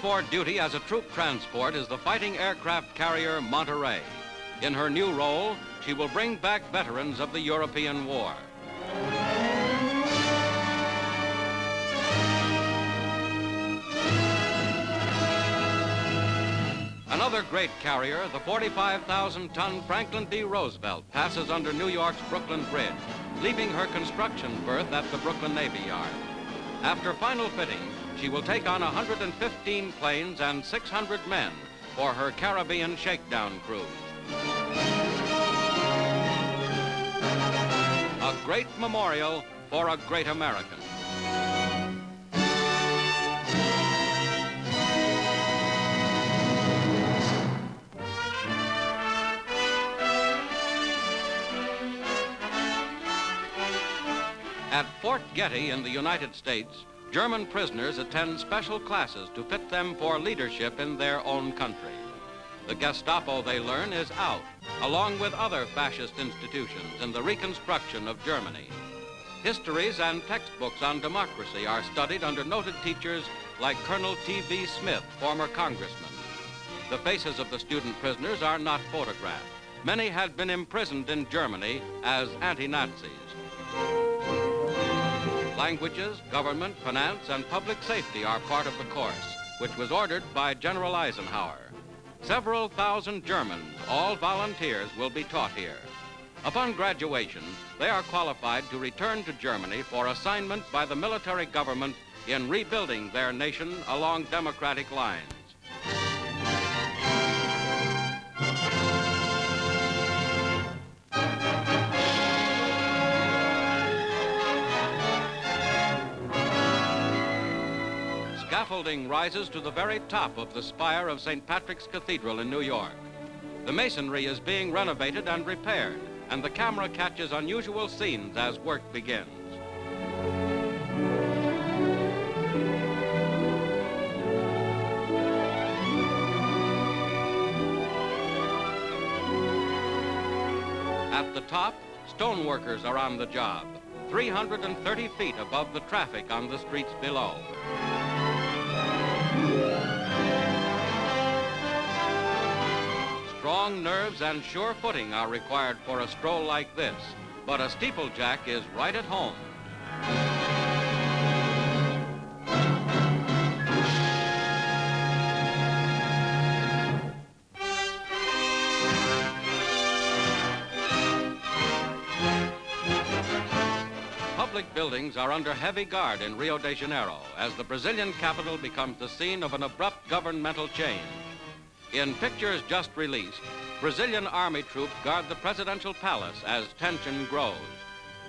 for duty as a troop transport is the fighting aircraft carrier Monterey. In her new role, she will bring back veterans of the European War. Another great carrier, the 45,000-ton Franklin D. Roosevelt, passes under New York's Brooklyn Bridge, leaving her construction berth at the Brooklyn Navy Yard. After final fitting, she will take on 115 planes and 600 men for her Caribbean shakedown cruise. A great memorial for a great American. At Fort Getty in the United States, German prisoners attend special classes to fit them for leadership in their own country. The Gestapo, they learn, is out, along with other fascist institutions in the reconstruction of Germany. Histories and textbooks on democracy are studied under noted teachers like Colonel T.V. Smith, former congressman. The faces of the student prisoners are not photographed. Many had been imprisoned in Germany as anti-Nazis. Languages, government, finance, and public safety are part of the course, which was ordered by General Eisenhower. Several thousand Germans, all volunteers, will be taught here. Upon graduation, they are qualified to return to Germany for assignment by the military government in rebuilding their nation along democratic lines. Scaffolding rises to the very top of the spire of St. Patrick's Cathedral in New York. The masonry is being renovated and repaired, and the camera catches unusual scenes as work begins. At the top, stoneworkers are on the job, 330 feet above the traffic on the streets below. Strong nerves and sure footing are required for a stroll like this, but a steeplejack is right at home. Public buildings are under heavy guard in Rio de Janeiro as the Brazilian capital becomes the scene of an abrupt governmental change. In pictures just released, Brazilian army troops guard the presidential palace as tension grows.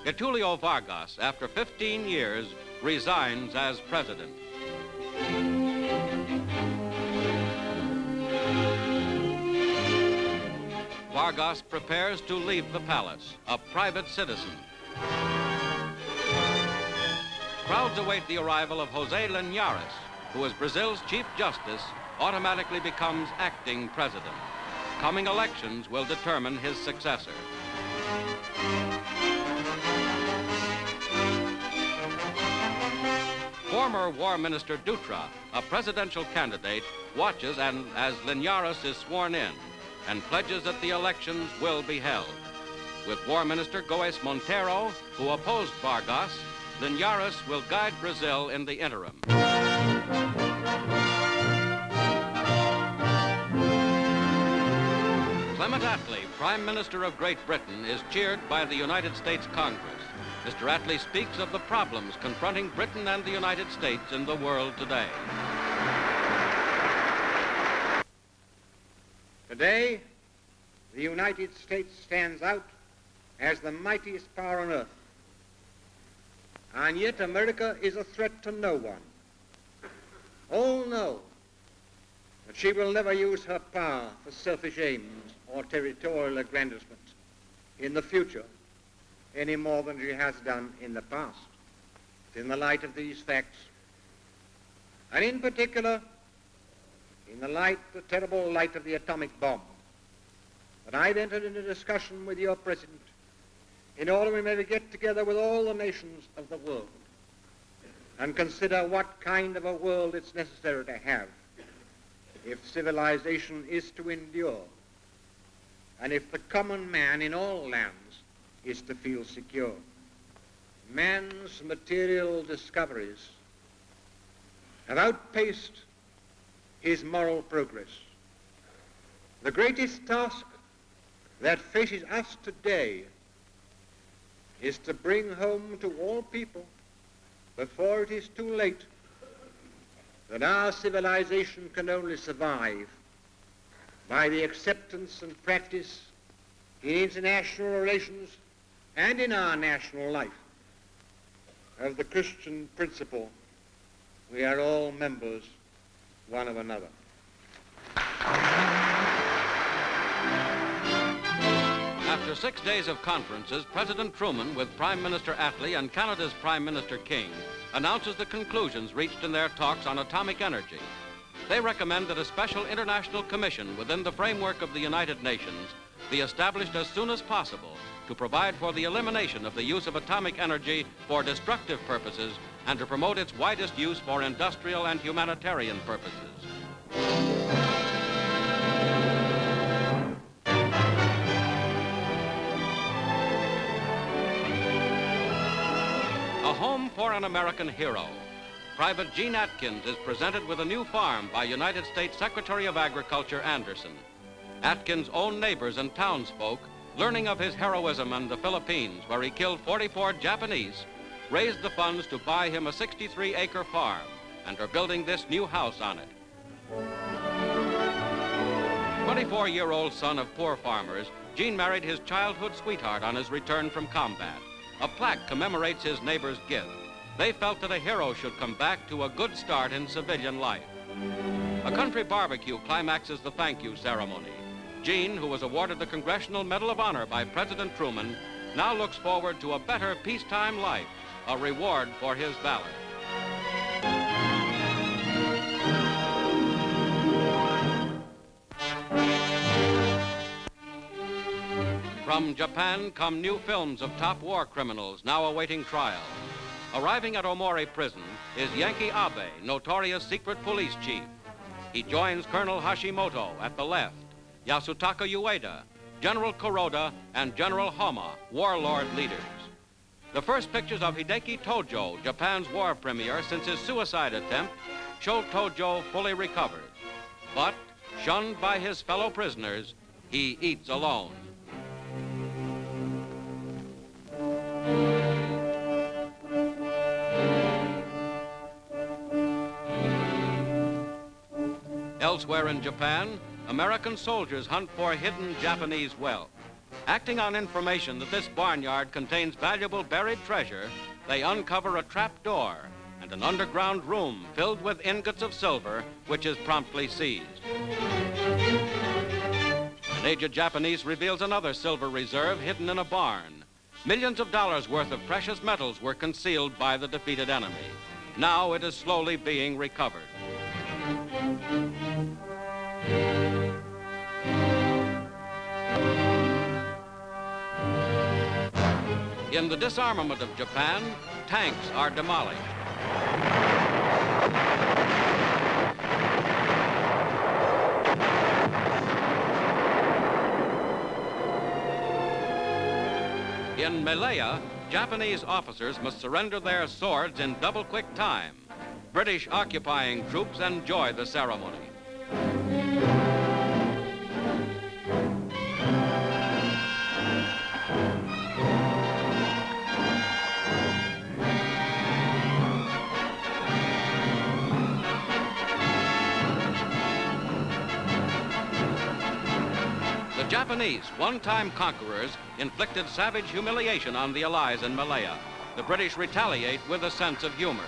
Getulio Vargas, after 15 years, resigns as president. Vargas prepares to leave the palace, a private citizen. Crowds await the arrival of José Linhares, who, as Brazil's Chief Justice, automatically becomes acting president. Coming elections will determine his successor. Former War Minister Dutra, a presidential candidate, watches and as Linhares is sworn in and pledges that the elections will be held. With War Minister Goes Monteiro, who opposed Vargas, Linhares will guide Brazil in the interim. Clement Attlee, Prime Minister of Great Britain, is cheered by the United States Congress. Mr. Attlee speaks of the problems confronting Britain and the United States in the world today. Today, the United States stands out as the mightiest power on earth. And yet America is a threat to no one. All know that she will never use her power for selfish aims or territorial aggrandizement in the future any more than she has done in the past. In the light of these facts, and in particular, in the terrible light of the atomic bomb, that I've entered into discussion with your President in order we may get together with all the nations of the world and consider what kind of a world it's necessary to have if civilization is to endure, and if the common man in all lands is to feel secure. Man's material discoveries have outpaced his moral progress. The greatest task that faces us today is to bring home to all people, before it is too late, that our civilization can only survive by the acceptance and practice in international relations and in our national life of the Christian principle, we are all members one of another. After 6 days of conferences, President Truman, with Prime Minister Attlee and Canada's Prime Minister King, announces the conclusions reached in their talks on atomic energy. They recommend that a special international commission within the framework of the United Nations be established as soon as possible to provide for the elimination of the use of atomic energy for destructive purposes and to promote its widest use for industrial and humanitarian purposes. A home for an American hero. Private Gene Atkins is presented with a new farm by United States Secretary of Agriculture Anderson. Atkins' own neighbors and townsfolk, learning of his heroism in the Philippines, where he killed 44 Japanese, raised the funds to buy him a 63-acre farm and are building this new house on it. 24-year-old son of poor farmers, Gene married his childhood sweetheart on his return from combat. A plaque commemorates his neighbor's gift. They felt that a hero should come back to a good start in civilian life. A country barbecue climaxes the thank you ceremony. Gene, who was awarded the Congressional Medal of Honor by President Truman, now looks forward to a better peacetime life, a reward for his valor. From Japan come new films of top war criminals now awaiting trial. Arriving at Omori prison is Yankee Abe, notorious secret police chief. He joins Colonel Hashimoto at the left, Yasutaka Ueda, General Kuroda, and General Hama, warlord leaders. The first pictures of Hideki Tojo, Japan's war premier since his suicide attempt, show Tojo fully recovered. But, shunned by his fellow prisoners, he eats alone. Elsewhere in Japan, American soldiers hunt for hidden Japanese wealth. Acting on information that this barnyard contains valuable buried treasure, they uncover a trap door and an underground room filled with ingots of silver, which is promptly seized. An aged Japanese reveals another silver reserve hidden in a barn. Millions of dollars worth of precious metals were concealed by the defeated enemy. Now it is slowly being recovered. In the disarmament of Japan, tanks are demolished. In Malaya, Japanese officers must surrender their swords in double-quick time. British occupying troops enjoy the ceremony. The Japanese, one-time conquerors, inflicted savage humiliation on the Allies in Malaya. The British retaliate with a sense of humor.